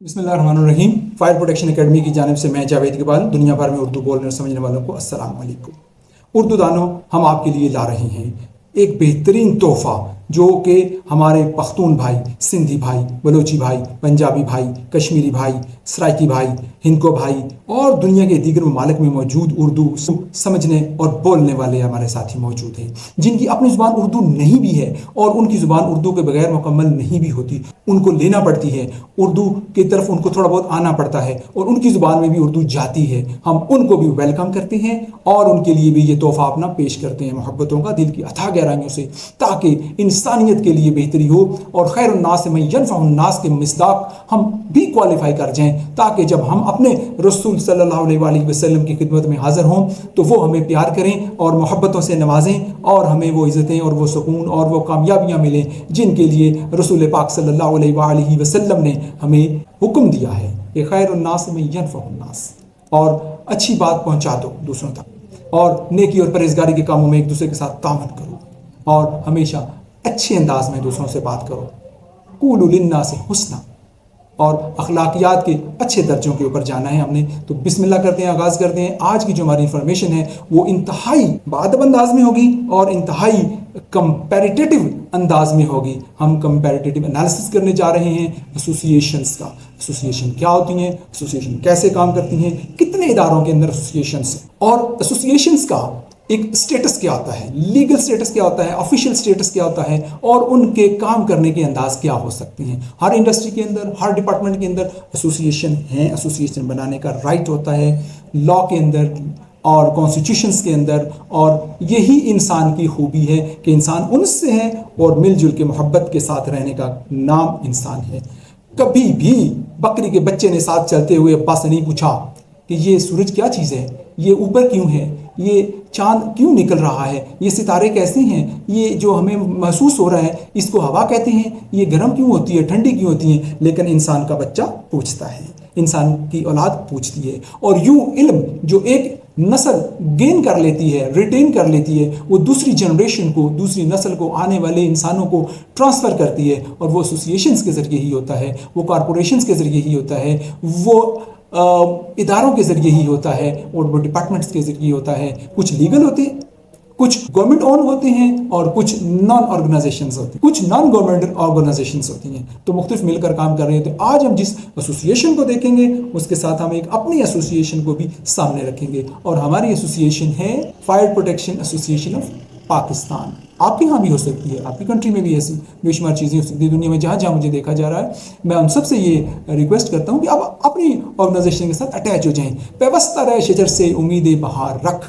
बिस्मिल्लाहिर्रहमानिर्रहीम। Fire protection academy की जानिब से मैं जावेद इकबाल दुनिया भर में उर्दू बोलने और समझने वालों को अस्सलाम वालेकुम। उर्दू दानों, हम आपके लिए ला रहे हैं एक बेहतरीन तोहफ़ा जो कि हमारे पख्तून भाई, सिंधी भाई, बलोची भाई, पंजाबी भाई, कश्मीरी भाई, सराइकी भाई, हिंदको भाई और दुनिया के दीगर ममालिक में मौजूद उर्दू समझने और बोलने वाले हमारे साथी मौजूद हैं, जिनकी अपनी ज़ुबान उर्दू नहीं भी है और उनकी ज़ुबान उर्दू के बगैर मुकम्मल नहीं भी होती, उनको लेना पड़ती है, उर्दू की तरफ उनको थोड़ा बहुत आना पड़ता है और उनकी ज़ुबान में भी उर्दू जाती है। हम उनको भी वेलकम करते हैं और उनके लिए भी ये तोहफ़ा अपना पेश करते हैं मोहब्बतों का, दिल की अथाह गहराइयों से, ताकि इंसानियत के लिए बेहतरी हो और खैरुन्नास में यनफ़उन्नास के मिस्दाक हम भी क्वालिफाई कर जाएं, ताकि जब हम अपने रसूल सल्लल्लाहु अलैहि वसल्लम की खिदमत में हाज़िर हों तो वो हमें प्यार करें और मोहब्बतों से नवाजें और हमें वो इज़्ज़तें और वो सुकून और वो कामयाबियाँ मिलें जिनके लिए रसूल पाक सल्लल्लाहु अलैहि वसल्लम ने हमें हुक्म दिया है कि खैरुन्नास में यनफ़उन्नास, और अच्छी बात पहुँचा दो दूसरों तक और नेकी और परहेज़गारी के कामों में एक दूसरे के साथ तामन करो और हमेशा अच्छे अंदाज में दूसरों से बात करो। कूलू लिन्नास हुस्ना और अखलाकियात के अच्छे दर्जों के ऊपर जाना है हमने। तो बिस्मिल्लाह करते हैं, आगाज़ करते हैं। आज की जो हमारी इंफॉर्मेशन है वो इंतहाई बादब अंदाज में होगी और इंतहाई कंपैरेटिव अंदाज में होगी। हम कंपैरेटिव एनालिसिस करने जा रहे हैं एसोसिएशंस का। एसोसिएशन क्या होती हैं, एसोसिएशन कैसे काम करती हैं, कितने इदारों के अंदर एसोसिएशंस और एसोसिएशंस का एक स्टेटस क्या होता है, लीगल स्टेटस क्या होता है, ऑफिशियल स्टेटस क्या होता है और उनके काम करने के अंदाज क्या हो सकते हैं। हर इंडस्ट्री के अंदर, हर डिपार्टमेंट के अंदर एसोसिएशन है, एसोसिएशन बनाने का राइट होता है लॉ के अंदर और कॉन्स्टिट्यूशंस के अंदर, और यही इंसान की खूबी है कि इंसान उनसे है और मिलजुल के मोहब्बत के साथ रहने का नाम इंसान है। कभी भी बकरी के बच्चे ने साथ चलते हुए अब्बा से नहीं पूछा कि ये सूरज क्या चीज़ है, ये ऊपर क्यों है, ये चांद क्यों निकल रहा है, ये सितारे कैसे हैं, ये जो हमें महसूस हो रहा है इसको हवा कहते हैं, ये गर्म क्यों होती है, ठंडी क्यों होती है। लेकिन इंसान का बच्चा पूछता है, इंसान की औलाद पूछती है, और यूं इल्म जो एक नस्ल गेन कर लेती है, रिटेन कर लेती है, वो दूसरी जनरेशन को, दूसरी नस्ल को, आने वाले इंसानों को ट्रांसफ़र करती है। और वो एसोसिएशंस के ज़रिए ही होता है, वो कॉरपोरेशंस के ज़रिए ही होता है, वो इदारों के ज़रिए ही होता है और वो डिपार्टमेंट्स के ज़रिए होता है। कुछ लीगल होते हैं, कुछ गवर्नमेंट ओन होते हैं और कुछ नॉन ऑर्गेनाइजेशंस होती हैं, कुछ नॉन गवर्नमेंट ऑर्गेनाइजेशंस होती हैं। तो मुख्तलिफ मिलकर काम कर रहे हैं। तो आज हम जिस एसोसिएशन को देखेंगे उसके साथ हम एक अपनी एसोसिएशन को भी सामने रखेंगे और हमारी एसोसिएशन है fire protection association of Pakistan. आपके यहाँ भी हो सकती है, आपकी कंट्री में भी ऐसी बेशुमार चीज़ें हो सकती है, दुनिया में जहाँ जहाँ मुझे देखा जा रहा है। मैं उन सबसे ये रिक्वेस्ट करता हूँ कि आप अपनी ऑर्गेनाइजेशन के साथ अटैच हो जाएं। पेवस्ता रहे शजर से उम्मीद बहार रख।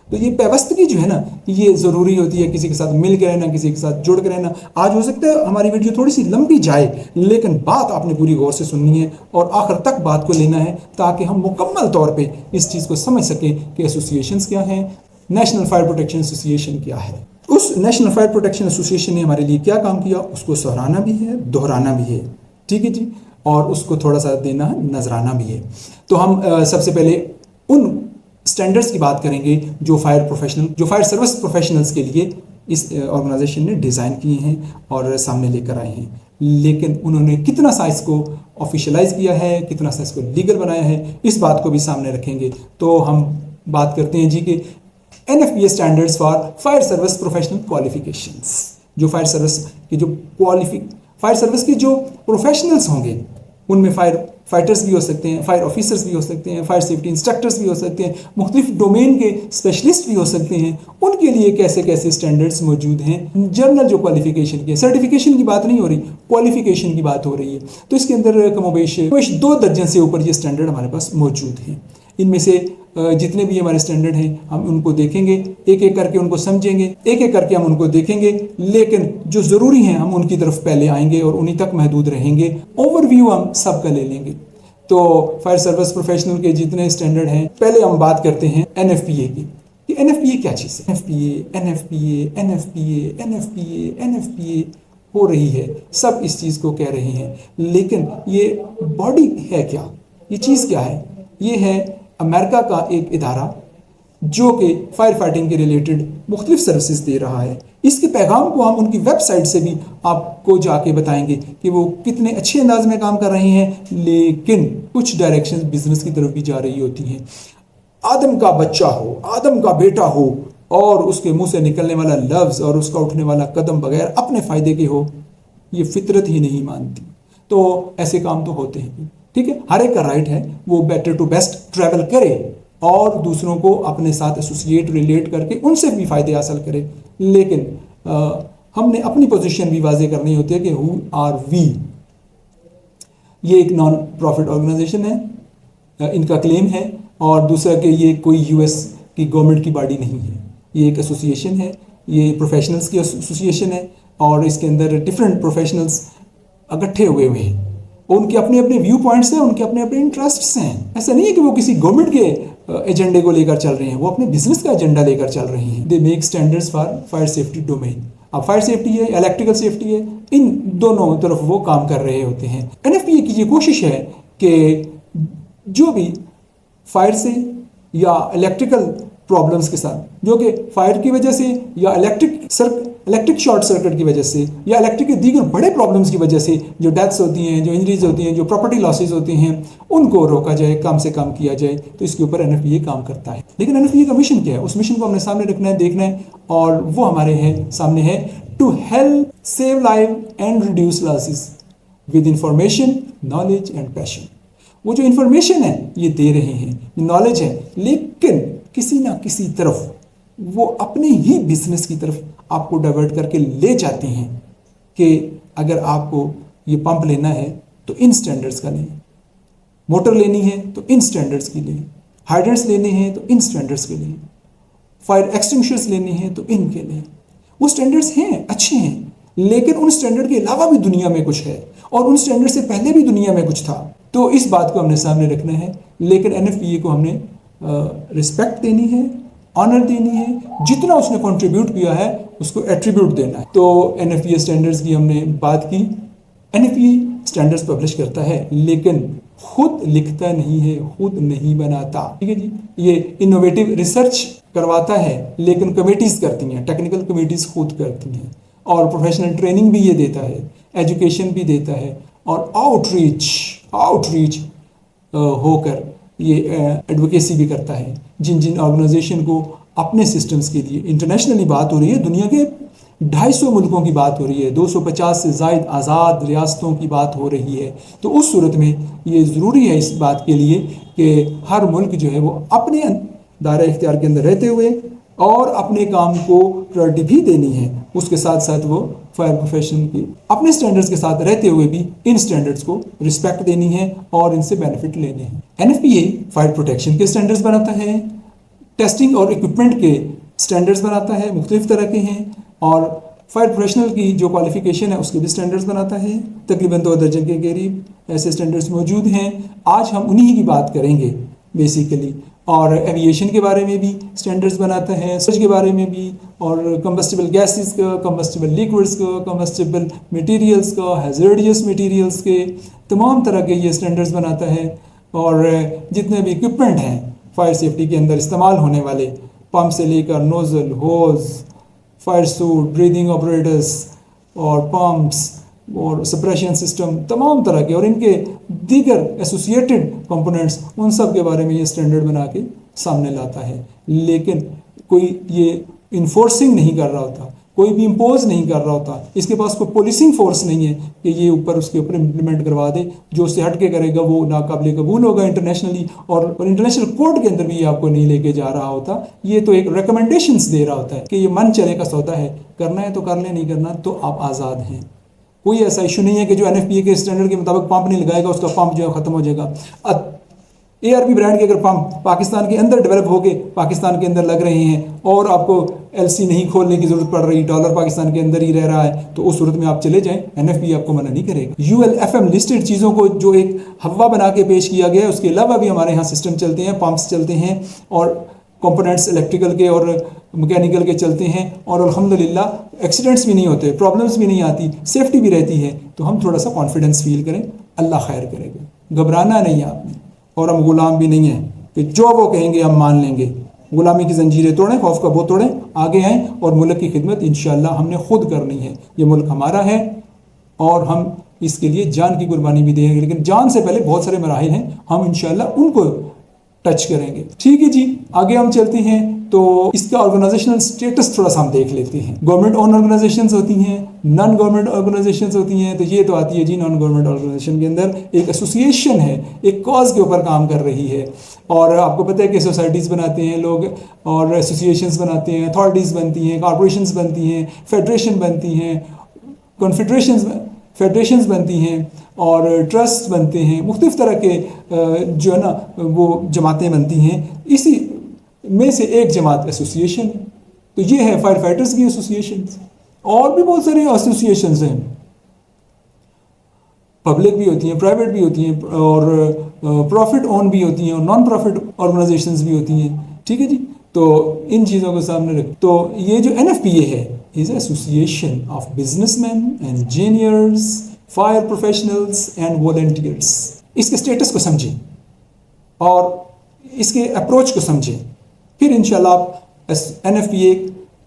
तो ये पेवस्तगी जो है ना, ये ज़रूरी होती है, किसी के साथ मिल के रहना, किसी के साथ जुड़ के रहना। आज हो सकता है हमारी वीडियो थोड़ी सी लंबी जाए, लेकिन बात आपने पूरी गौर से सुननी है और आखिर तक बात को लेना है, ताकि हम मुकम्मल तौर पे इस चीज़ को समझ सकें कि एसोसिएशंस क्या हैं, नेशनल फायर प्रोटेक्शन एसोसिएशन क्या है। उस नेशनल फायर प्रोटेक्शन एसोसिएशन ने हमारे लिए क्या काम किया, उसको सराहना भी है, दोहराना भी है, ठीक है जी, और उसको थोड़ा सा देना है, नजराना भी है। तो हम सबसे पहले उन स्टैंडर्ड्स की बात करेंगे जो फायर सर्विस प्रोफेशनल्स के लिए इस ऑर्गेनाइजेशन ने डिज़ाइन किए हैं और सामने लेकर आए हैं। लेकिन उन्होंने कितना सा इसको ऑफिशियलाइज किया है, कितना सा इसको लीगल बनाया है, इस बात को भी सामने रखेंगे। तो हम बात करते हैं जी कि NFPA standards for fire service professional qualifications. जो फायर सर्विस की जो प्रोफेशनल्स होंगे उनमें फाइटर्स भी हो सकते हैं, फायर ऑफिसर्स भी हो सकते हैं, फायर सेफ्टी इंस्ट्रक्टर्स भी हो सकते हैं, मुख्तलिफ डोमेन के स्पेशलिस्ट भी हो सकते हैं। उनके लिए कैसे कैसे स्टैंडर्ड्स मौजूद हैं। जर्नल जो क्वालिफिकेशन की, सर्टिफिकेशन की बात नहीं हो रही, क्वालिफिकेशन की बात हो रही है। तो इसके अंदर कमोबेश 2 दर्जन से ऊपर ये स्टैंडर्ड हमारे पास मौजूद हैं। इनमें से जितने भी हमारे स्टैंडर्ड हैं हम उनको देखेंगे, एक एक करके उनको समझेंगे, एक एक करके हम उनको देखेंगे, लेकिन जो ज़रूरी हैं हम उनकी तरफ पहले आएंगे और उन्हीं तक महदूद रहेंगे। ओवरव्यू हम सबका ले लेंगे। तो फायर सर्विस प्रोफेशनल के जितने स्टैंडर्ड हैं, पहले हम बात करते हैं NFPA की। कि NFPA क्या चीज़ है। NFPA हो रही है, सब इस चीज़ को कह रहे हैं, लेकिन ये बॉडी है क्या, ये चीज़ क्या है। ये है अमेरिका का एक इदारा जो कि फायर फाइटिंग के रिलेटेड मुख्तलिफ सर्विसेज दे रहा है। इसके पैगाम को हम उनकी वेबसाइट से भी आपको जाके बताएंगे कि वो कितने अच्छे अंदाज में काम कर रहे हैं, लेकिन कुछ डायरेक्शन बिजनेस की तरफ भी जा रही होती हैं। आदम का बच्चा हो, आदम का बेटा हो और उसके मुंह से निकलने वाला लफ्ज़ और उसका उठने वाला कदम बगैर अपने फ़ायदे के हो, ये फितरत ही नहीं मानती। तो ऐसे काम तो होते हैं, ठीक है। हर एक का राइट है वो बेटर टू बेस्ट ट्रैवल करे और दूसरों को अपने साथ एसोसिएट रिलेट करके उनसे भी फ़ायदे हासिल करे, लेकिन हमने अपनी पोजीशन भी वाजे करनी होती है कि हु आर वी। ये एक नॉन प्रॉफिट ऑर्गेनाइजेशन है, इनका क्लेम है, और दूसरा कि ये कोई यूएस की गवर्नमेंट की बॉडी नहीं है, ये एक एसोसिएशन है, ये प्रोफेशनल्स की एसोसिएशन है और इसके अंदर डिफरेंट प्रोफेशनल्स इकट्ठे हुए हैं। उनके अपने अपने व्यू पॉइंट्स हैं, उनके अपने अपने इंटरेस्ट्स हैं। ऐसा नहीं है कि वो किसी गवर्नमेंट के एजेंडे को लेकर चल रहे हैं, वो अपने बिजनेस का एजेंडा लेकर चल रहे हैं। They make standards for fire safety domain. अब फायर सेफ्टी है, इलेक्ट्रिकल सेफ्टी है, इन दोनों तरफ वो काम कर रहे होते हैं। एनएफपीए की ये कोशिश है कि जो भी फायर से या इलेक्ट्रिकल प्रॉब्लम्स के साथ, जो कि फायर की वजह से या इलेक्ट्रिक शॉर्ट सर्किट की वजह से या इलेक्ट्रिक के दीगर बड़े प्रॉब्लम्स की वजह से जो डेथ्स होती हैं, जो इंजरीज होती हैं, जो प्रॉपर्टी लॉसेज होती हैं, उनको रोका जाए, कम से कम किया जाए। तो इसके ऊपर एनएफपीए काम करता है। लेकिन एनएफपीए का मिशन क्या है? उस मिशन को हमने सामने रखना है, देखना है, और वो हमारे सामने है to help save life and reduce losses with information, knowledge and passion. वो जो इंफॉर्मेशन है ये दे रहे हैं, नॉलेज है, लेकिन किसी ना किसी तरफ वो अपने ही बिजनेस की तरफ आपको डाइवर्ट करके ले जाते हैं कि अगर आपको ये पंप लेना है तो इन स्टैंडर्ड्स का लें, मोटर लेनी है तो इन स्टैंडर्ड्स की लें, हाइड्रेंट्स लेने हैं तो इन स्टैंडर्ड्स के लें, फायर एक्सटिंग्विशर्स लेने हैं तो इनके लें। वो स्टैंडर्ड्स हैं, अच्छे हैं, लेकिन उन स्टैंडर्ड के अलावा भी दुनिया में कुछ है और उन स्टैंडर्ड से पहले भी दुनिया में कुछ था। तो इस बात को हमने सामने रखना है, लेकिन एनएफपीए को हमने रिस्पेक्ट देनी है, ऑनर देनी है, जितना उसने कंट्रीब्यूट किया है उसको एट्रीब्यूट देना है। तो एनएफपीए स्टैंडर्ड्स की हमने बात की। एनएफपीए स्टैंडर्ड्स पब्लिश करता है, लेकिन खुद लिखता नहीं है, खुद नहीं बनाता, ठीक है जी। ये इनोवेटिव रिसर्च करवाता है, लेकिन कमेटीज करती हैं, टेक्निकल कमेटीज खुद करती हैं, और प्रोफेशनल ट्रेनिंग भी ये देता है, एजुकेशन भी देता है, और आउटरीच होकर ये एडवोकेसी भी करता है। जिन जिन ऑर्गेनाइजेशन को अपने सिस्टम्स के लिए, इंटरनेशनली बात हो रही है, दुनिया के 250 मुल्कों की बात हो रही है, 250 से ज़ायद आज़ाद रियासतों की बात हो रही है, तो उस सूरत में ये ज़रूरी है इस बात के लिए कि हर मुल्क जो है वो अपने दायरा इख्तियार के अंदर रहते हुए और अपने काम को प्रायोरिटी भी देनी है, उसके साथ साथ वो फायर प्रोफेशन की अपने स्टैंडर्ड्स के साथ रहते हुए भी इन स्टैंडर्ड्स को रिस्पेक्ट देनी है और इनसे बेनिफिट लेने हैं। एनएफपीए फायर प्रोटेक्शन के स्टैंडर्ड्स बनाता है, टेस्टिंग और इक्विपमेंट के स्टैंडर्ड्स बनाता है, मुख्तलिफ तरह के हैं, और फायर प्रोफेशनल की जो क्वालिफिकेशन है उसके भी स्टैंडर्ड्स बनाता है। तकरीबन 2 दर्जन के करीब ऐसे स्टैंडर्ड्स मौजूद हैं। आज हम उन्हीं की बात करेंगे बेसिकली, और एविएशन के बारे में भी स्टैंडर्ड्स बनाता है, सर्च के बारे में भी, और कंबस्टिबल गैसेस का, कंबस्टिबल लिक्विड्स का, कंबस्टिबल मटेरियल्स का, हैज़ार्डियस मटेरियल्स के, तमाम तरह के ये स्टैंडर्ड्स बनाता है। और जितने भी इक्विपमेंट हैं फायर सेफ्टी के अंदर इस्तेमाल होने वाले, पंप से लेकर नोज़ल, होज, फायर सूट, ब्रीदिंग ऑपरेटर्स और पंप्स और सप्रेशन सिस्टम, तमाम तरह के और इनके दीगर एसोसिएटेड कंपोनेंट्स, उन सब के बारे में ये स्टैंडर्ड बना के सामने लाता है। लेकिन कोई ये इन्फोर्सिंग नहीं कर रहा होता, कोई भी इम्पोज नहीं कर रहा होता, इसके पास कोई पुलिसिंग फोर्स नहीं है कि ये ऊपर उसके ऊपर इम्प्लीमेंट करवा दे। जो उससे हट के करेगा वो नाकाबिले कबूल होगा इंटरनेशनली, और इंटरनेशनल कोर्ट के अंदर भी ये आपको नहीं लेके जा रहा होता। ये तो एक रिकमेंडेशंस दे रहा होता है कि ये मन चले का सौदा है, करना है तो कर ले, नहीं करना तो आप आज़ाद हैं। कोई ऐसा इशू नहीं है कि जो एनएफपीए के स्टैंडर्ड के मुताबिक पंप नहीं लगाएगा उसका पंप जो है ख़त्म हो जाएगा। एआरपी ब्रांड के अगर पंप पाकिस्तान के अंदर डेवलप होके पाकिस्तान के अंदर लग रहे हैं और आपको एलसी नहीं खोलने की ज़रूरत पड़ रही, डॉलर पाकिस्तान के अंदर ही रह रहा है, तो उस सूरत में आप चले जाएं, एनएफपीए आपको मना नहीं करेगा। यूएलएफएम लिस्टेड चीज़ों को जो एक हवा बना के पेश किया गया है, उसके अलावा भी हमारे यहाँ सिस्टम चलते हैं, पंप्स चलते हैं और कंपोनेंट्स इलेक्ट्रिकल के और मैकेनिकल के चलते हैं, और अल्हम्दुलिल्लाह एक्सीडेंट्स भी नहीं होते, प्रॉब्लम्स भी नहीं आती, सेफ्टी भी रहती है। तो हम थोड़ा सा कॉन्फिडेंस फील करें, अल्लाह खैर करेगा। घबराना नहीं है आपने, और हम गुलाम भी नहीं हैं कि जो वो कहेंगे हम मान लेंगे। गुलामी की जंजीरें तोड़ें, खौफ का वो तोड़ें, आगे आएँ और मुल्क की खिदमत इंशाअल्लाह हमने खुद करनी है। ये मुल्क हमारा है और हम इसके लिए जान की कुर्बानी भी देंगे, लेकिन जान से पहले बहुत सारे मराहिल हैं, हम इंशाअल्लाह उनको टच करेंगे। ठीक है जी, आगे हम चलते हैं तो इसका ऑर्गेनाइजेशनल स्टेटस थोड़ा सा हम देख लेते हैं। गवर्नमेंट ओन ऑर्गेनाइजेशंस होती हैं, नॉन गवर्नमेंट ऑर्गेनाइजेशंस होती हैं। तो ये तो आती है जी नॉन गवर्नमेंट ऑर्गेनाइजेशन के अंदर एक एसोसिएशन है, एक कॉज के ऊपर काम कर रही है। और आपको पता है कि सोसाइटीज़ बनाते हैं लोग और एसोसिएशंस बनाते हैं, अथॉरिटीज़ बनती हैं, कॉरपोरेशंस बनती हैं, फेडरेशन बनती हैं, फेडरेशंस बनती हैं और ट्रस्ट बनते हैं, मुख्तलिफ तरह के जो है ना वो जमातें बनती हैं। इसी में से एक जमात एसोसिएशन है। तो ये है फायर फाइटर्स की एसोसिएशन। और भी बहुत सारी एसोसिएशंस हैं, पब्लिक भी होती हैं, प्राइवेट भी होती हैं और प्रॉफिट ओन भी होती हैं और नॉन प्रॉफिट ऑर्गेनाइजेशंस भी होती हैं। ठीक है जी, तो इन चीज़ों को सामने रख। तो ये जो NFPA है is association of businessman, engineers, fire professionals and volunteers. इसके स्टेटस को समझें और इसके अप्रोच को समझें, फिर इंशाल्लाह आप NFPA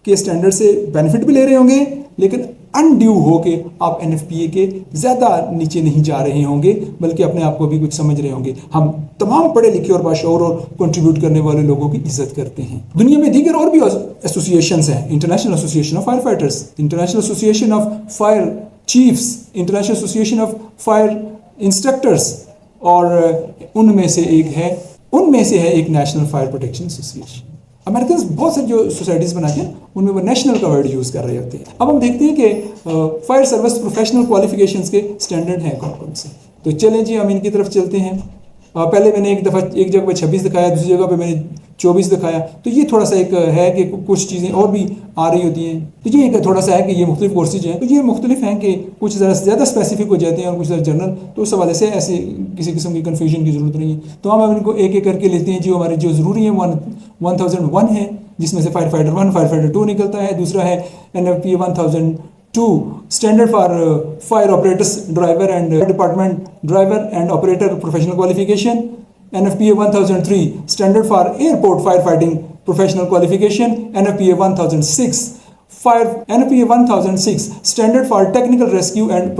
के स्टैंडर्ड से बेनिफिट भी ले रहे होंगे, लेकिन अनड्यू होके आप NFPA के ज़्यादा नीचे नहीं जा रहे होंगे, बल्कि अपने आप को भी कुछ समझ रहे होंगे। हम तमाम पढ़े लिखे और बाशऊर और कंट्रीब्यूट करने वाले लोगों की इज्जत करते हैं। दुनिया में दीगर और भी एसोसिएशंस हैं, international association of fire fighters, international association of fire chiefs, international association of fire instructors, और उनमें से है एक national fire protection association. American बहुत सारी जो सोसाइटीज़ बनाते हैं उनमें वो नेशनल का वर्ड यूज़ कर रहे होते हैं। अब हम देखते हैं कि फायर सर्विस प्रोफेशनल क्वालिफिकेशंस के स्टैंडर्ड हैं कौन कौन से। तो चलें जी, हम इनकी तरफ चलते हैं। पहले मैंने एक जगह पे 26 दिखाया, दूसरी जगह पे मैंने 24 दिखाया। तो ये थोड़ा सा एक है कि कुछ चीज़ें और भी आ रही होती हैं। तो ये एक थोड़ा सा है कि ये मुख्तलिफ कोर्सेज हैं, तो ये मुख्तलिफ हैं कि कुछ ज़्यादा स्पेसिफिक हो जाते हैं और कुछ ज़रा जनरल। तो उस हवाले से ऐसे किसी किस्म की कन्फ्यूजन की ज़रूरत नहीं है। तो हम इनको एक एक करके लेते हैं। जो हमारे जो ज़रूरी है 1001 है, जिसमें से फायर फाइटर 1, फायर फाइटर 2 निकलता है। दूसरा है NFPA 1002 standard for fire operators driver and department driver and operator professional qualification. NFPA 1003 standard for airport fire fighting professional qualification. NFPA 1006 standard for technical rescue and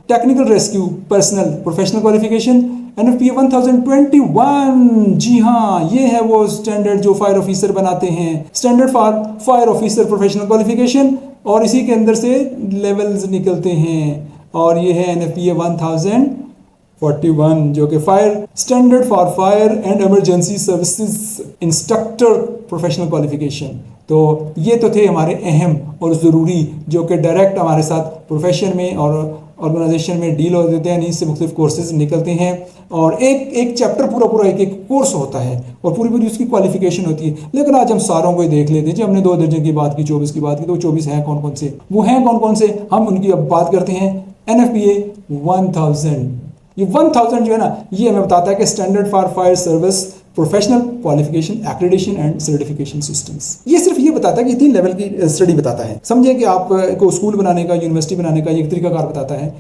technical rescue personal professional qualification. NFPA 1021, जी हाँ, ये है वो standard जो fire officer बनाते हैं, standard for fire officer professional qualification. और इसी के अंदर से लेवल्स निकलते हैं, और ये है NFPA 1041 जो कि fire standard for fire and emergency services instructor professional qualification. तो ये तो थे हमारे अहम और ज़रूरी, जो कि डायरेक्ट हमारे साथ प्रोफेशन में और ऑर्गेनाइजेशन में डील हो देते हैं। इससे मुख्तलिफ कोर्सेज निकलते हैं और एक चैप्टर पूरा एक कोर्स होता है और पूरी उसकी क्वालिफिकेशन होती है। लेकिन आज हम सारों को ही देख लेते हैं। जी, हमने 2 दर्जन की बात की, 24 की बात की, तो 24 हैं कौन कौन से, वो हैं कौन कौन से, हम उनकी अब बात करते हैं। NFPA 1000, ये 1000 जो है ना, ये हमें बताता है कि standard for fire service professional qualification accreditation and certification systems. ये सिर्फ ये बताता है कि 3 लेवल की स्टडी बताता है। समझे कि आपको स्कूल बनाने का, यूनिवर्सिटी बनाने का एक तरीकाकार बताता है,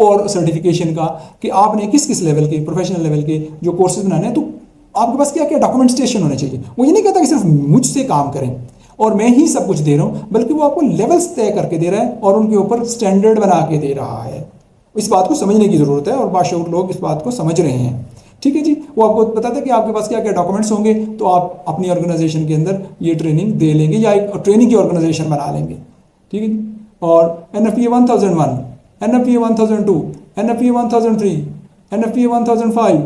और सर्टिफिकेशन का कि आपने किस लेवल के, प्रोफेशनल लेवल के जो कोर्सेज बनाने हैं, तो आपके पास क्या क्या डॉक्यूमेंटेशन होने चाहिए। वो ये नहीं कहता कि सिर्फ मुझसे काम करें और मैं ही सब कुछ दे रहा हूँ, बल्कि वो आपको लेवल्स तय करके दे रहा है और उनके ऊपर स्टैंडर्ड बना के दे रहा है। इस बात को समझने की ज़रूरत है और बाशऊर लोग इस बात को समझ रहे हैं। ठीक है जी, वो आपको बताता है कि आपके पास क्या क्या डॉक्यूमेंट्स होंगे, तो आप अपनी ऑर्गेनाइजेशन के अंदर ये ट्रेनिंग दे लेंगे या एक ट्रेनिंग की ऑर्गेनाइजेशन बना लेंगे। ठीक है जी, और NFPA 1001, NFPA 1002, NFPA 1003, NFPA 1005,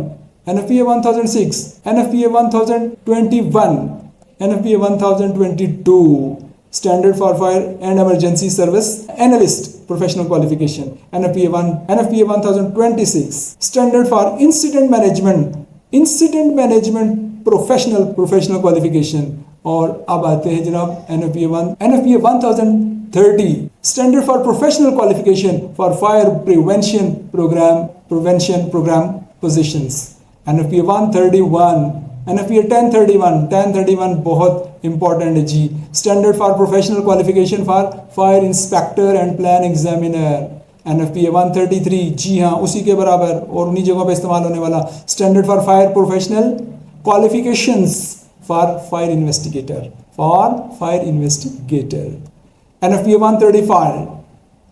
NFPA 1006, NFPA 1021, NFPA 1022 standard for fire and emergency service analyst professional qualification. NFPA 1026 standard for incident management professional qualification. और अब आते हैं जनाब NFPA 1030 standard for professional qualification for fire prevention programme positions. NFPA 131, NFPA 1031 बहुत important है जी, standard for professional qualification for fire inspector and plan examiner. NFPA 133, जी हाँ, उसी के बराबर और उन्हीं जगहों पे इस्तेमाल होने वाला, standard for fire professional qualifications for fire investigator, for fire investigator. NFPA 135,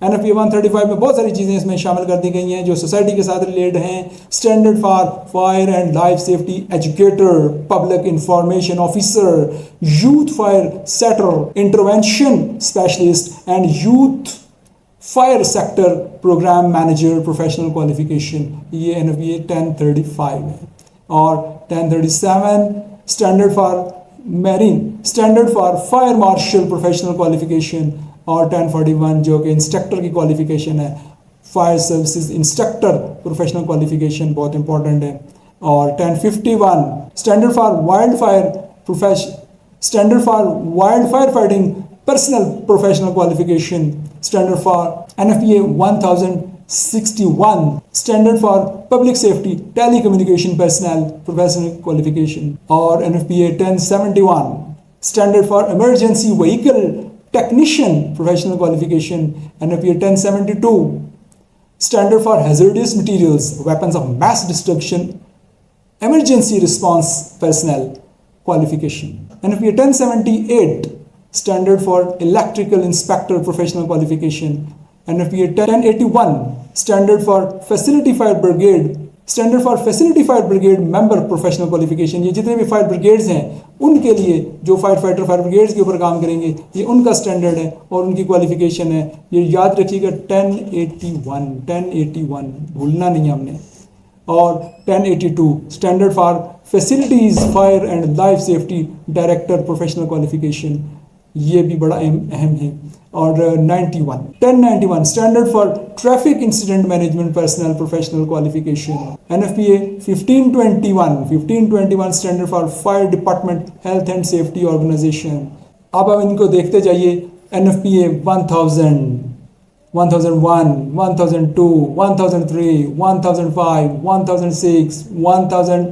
NFPA 135 में बहुत सारी चीज़ें इसमें शामिल कर दी गई हैं जो सोसाइटी के साथ रिलेटेड हैं। Standard for fire and life safety educator, public information officer, youth fire setter intervention specialist and youth fire sector program manager professional qualification, ये NFPA 1035 है। और 1037 standard for marine, standard for fire marshal professional qualification. और 1041 जो कि instructor की qualification है, fire services instructor professional qualification बहुत important है। और 1051 standard for wild fire profession, standard for wild fire fighting personal professional qualification. Standard for NFPA 1061 standard for public safety telecommunication personnel professional qualification. और NFPA 1071 standard for emergency vehicle technician professional qualification. NFPA 1072 standard for hazardous materials weapons of mass destruction emergency response personnel qualification. NFPA 1078 standard for electrical inspector professional qualification. NFPA 1081 standard for facility fire brigade, standard for facility fire brigade member professional qualification. ये जितने भी fire brigades हैं उनके लिए जो fire fighter fire brigades के ऊपर काम करेंगे ये उनका स्टैंडर्ड है और उनकी क्वालिफिकेशन है। ये याद रखिएगा 1081 भूलना नहीं है हमने। और 1082 standard for facilities fire and life safety director professional qualification, ये भी बड़ा अहम है। और 1091 standard for traffic incident management personnel professional qualification. NFPA 1521 standard for fire department health and safety organization. अब इनको देखते जाइए। NFPA 1000, 1001, 1002, 1003, 1005, 1006, 1000,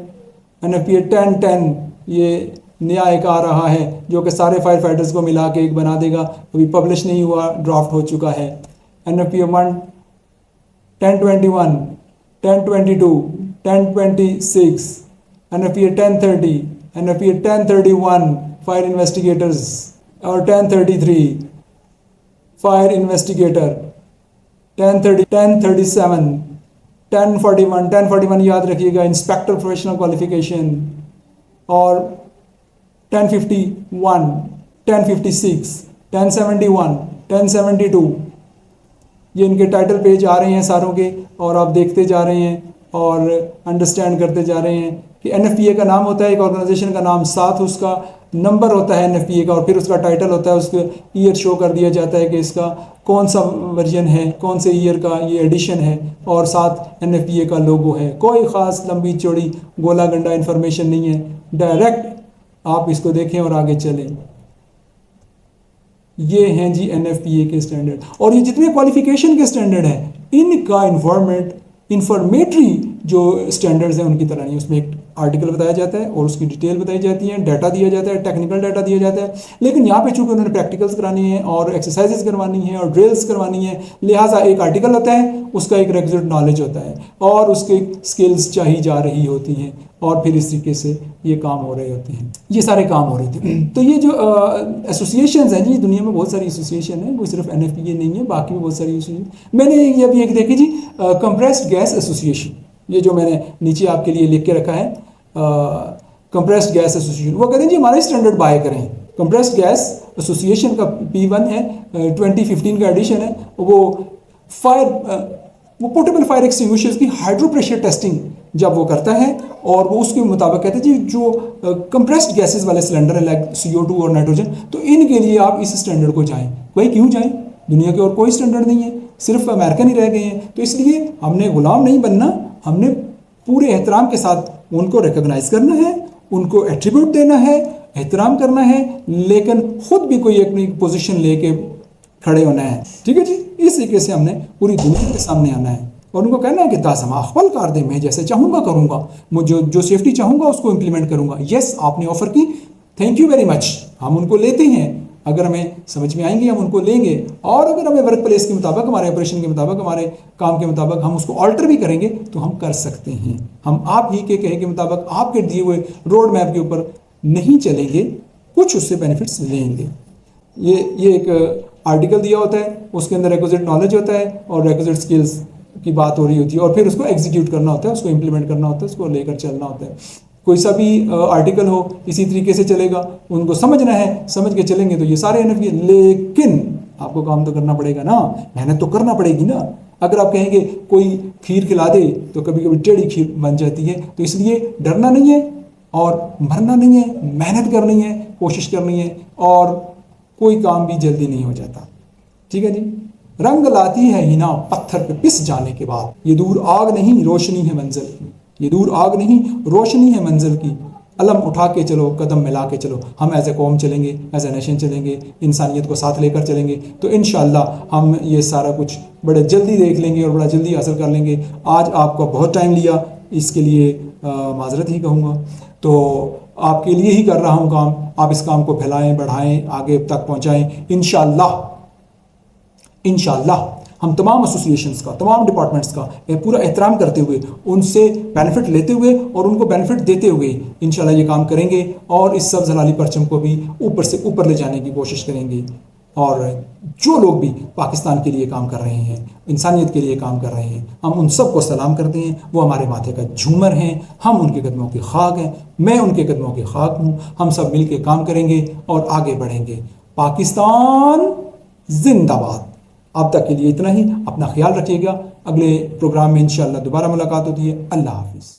NFPA 1010 ये नया एक आ रहा है जो कि सारे फायर फाइटर्स को मिला के एक बना देगा, अभी पब्लिश नहीं हुआ, ड्राफ्ट हो चुका है। NFPA 1021, 1022, 1026, NFPA 1030, NFPA 1031 fire investigators और 1033 फायर इन्वेस्टिगेटर, 1037, 1041 याद रखिएगा इंस्पेक्टर प्रोफेशनल क्वालिफिकेशन। और 1051, 1056, 1071, 1072 ये इनके टाइटल पेज आ रहे हैं सारों के और आप देखते जा रहे हैं और अंडरस्टैंड करते जा रहे हैं कि NFPA का नाम होता है एक ऑर्गेनाइजेशन का नाम, साथ उसका नंबर होता है NFPA का और फिर उसका टाइटल होता है, उसके ईयर शो कर दिया जाता है कि इसका कौन सा वर्जन है, कौन से ईयर का ये एडिशन है और साथ NFPA का लोगो है। कोई ख़ास लंबी चौड़ी गोला गंडा इन्फॉर्मेशन नहीं है, डायरेक्ट आप इसको देखें और आगे चलें। ये हैं जी NFPA के स्टैंडर्ड। और ये जितने क्वालिफिकेशन के स्टैंडर्ड हैं इनका इन्फॉर्मेटरी जो स्टैंडर्ड्स हैं उनकी तरह नहीं, उसमें एक आर्टिकल बताया जाता है और उसकी डिटेल बताई जाती है, डाटा दिया जाता है, टेक्निकल डाटा दिया जाता है। लेकिन यहाँ पे चूंकि उन्होंने प्रैक्टिकल्स करानी है और एक्सरसाइजेस करवानी है और ड्रिल्स करवानी है, लिहाजा एक आर्टिकल होता है, उसका एक रेक्विजिट नॉलेज होता है और उसके स्किल्स चाहिए जा रही होती हैं और फिर इस तरीके से ये काम हो रहे होते हैं, ये सारे काम हो रहे थे। तो ये जो एसोसिएशंस हैं जी, दुनिया में बहुत सारी एसोसिएशन है, वो सिर्फ NFPA नहीं है, बाकी भी बहुत सारी एसोसिएशन। मैंने ये अभी एक देखी जी कंप्रेस्ड गैस एसोसिएशन, ये जो मैंने नीचे आपके लिए लिख के रखा है कंप्रेस्ड गैस एसोसिएशन, वो कहते हैं जी हमारा स्टैंडर्ड बाय करें। कंप्रेस्ड गैस एसोसिएशन का P1 है, 2015 का एडिशन है। वो पोर्टेबल फायर एक्सटिंग्विशर्स की हाइड्रो प्रेशर टेस्टिंग जब वो करता है और वो उसके मुताबिक कहते हैं जी जो कंप्रेस्ड गैसेस वाले सिलेंडर है लाइक CO2 और नाइट्रोजन, तो इनके लिए आप इस स्टैंडर्ड को जाएं। भाई क्यों जाएं? दुनिया के और कोई स्टैंडर्ड नहीं है, सिर्फ अमेरिकन ही रह गए हैं। तो इसलिए हमने गुलाम नहीं बनना, हमने पूरे एहतराम के साथ उनको रिकॉग्नाइज करना है, उनको एट्रीब्यूट देना है, एहतराम करना है, लेकिन खुद भी कोई अपनी पोजीशन लेके खड़े होना है। ठीक है जी, इस तरीके से हमने पूरी दुनिया के सामने आना है और उनको कहना है कि ताज़मा अखबल कर दे, मैं जैसे चाहूँगा करूँगा, मुझे जो सेफ्टी चाहूँगा उसको इम्प्लीमेंट करूँगा। यस, आपने ऑफ़र की, थैंक यू वेरी मच, हम उनको लेते हैं। अगर हमें समझ में आएंगे हम उनको लेंगे और अगर हमें वर्क प्लेस के मुताबिक, हमारे ऑपरेशन के मुताबिक, हमारे काम के मुताबिक हम उसको ऑल्टर भी करेंगे तो हम कर सकते हैं। हम आप ही के कहे के मुताबिक, आपके दिए हुए रोड मैप के ऊपर नहीं चलेंगे, कुछ उससे बेनिफिट्स लेंगे। ये एक आर्टिकल दिया होता है, उसके अंदर रिक्विजिट नॉलेज होता है और रिक्विजिट स्किल्स की बात हो रही होती है, और फिर उसको एग्जीक्यूट करना होता है, उसको इम्प्लीमेंट करना होता है, उसको लेकर चलना होता है। कोई सा भी आर्टिकल हो इसी तरीके से चलेगा, उनको समझना है, समझ के चलेंगे तो ये सारे एनएफए, लेकिन आपको काम तो करना पड़ेगा ना, मेहनत तो करना पड़ेगी ना। अगर आप कहेंगे कोई खीर खिला दे तो कभी कभी टेढ़ी खीर बन जाती है। तो इसलिए डरना नहीं है और मरना नहीं है, मेहनत करनी है, कोशिश करनी है, और कोई काम भी जल्दी नहीं हो जाता। ठीक है जी। रंग लाती है हिना पत्थर पे पिस जाने के बाद, ये दूर आग नहीं रोशनी है मंजिल की, ये दूर आग नहीं रोशनी है मंजिल की। अलम उठा के चलो, कदम मिला के चलो। हम एज ए कौम चलेंगे, एज ए नेशन चलेंगे, इंसानियत को साथ लेकर चलेंगे, तो इंशाअल्लाह हम ये सारा कुछ बड़े जल्दी देख लेंगे और बड़ा जल्दी हासिल कर लेंगे। आज आपको बहुत टाइम लिया, इसके लिए माजरत ही कहूँगा। तो आपके लिए ही कर रहा हूँ काम, आप इस काम को फैलाएं, बढ़ाएं, आगे तक पहुँचाएँ। इंशाअल्लाह हम तमाम एसोसिएशंस का, तमाम डिपार्टमेंट्स का पूरा एहतराम करते हुए, उनसे बेनिफिट लेते हुए और उनको बेनिफिट देते हुए इंशाअल्लाह ये काम करेंगे, और इस सब जलाली परचम को भी ऊपर से ऊपर ले जाने की कोशिश करेंगे। और जो लोग भी पाकिस्तान के लिए काम कर रहे हैं, इंसानियत के लिए काम कर रहे हैं, हम उन सब को सलाम करते हैं। वो हमारे माथे का झूमर हैं, हम उनके कदमों की खाक हैं, मैं उनके कदमों की खाक हूँ। हम सब मिल के काम करेंगे और आगे बढ़ेंगे। पाकिस्तान जिंदाबाद। अब तक के लिए इतना ही। अपना ख्याल रखिएगा। अगले प्रोग्राम में इंशाअल्लाह दोबारा मुलाकात होती है। अल्लाह हाफिज़।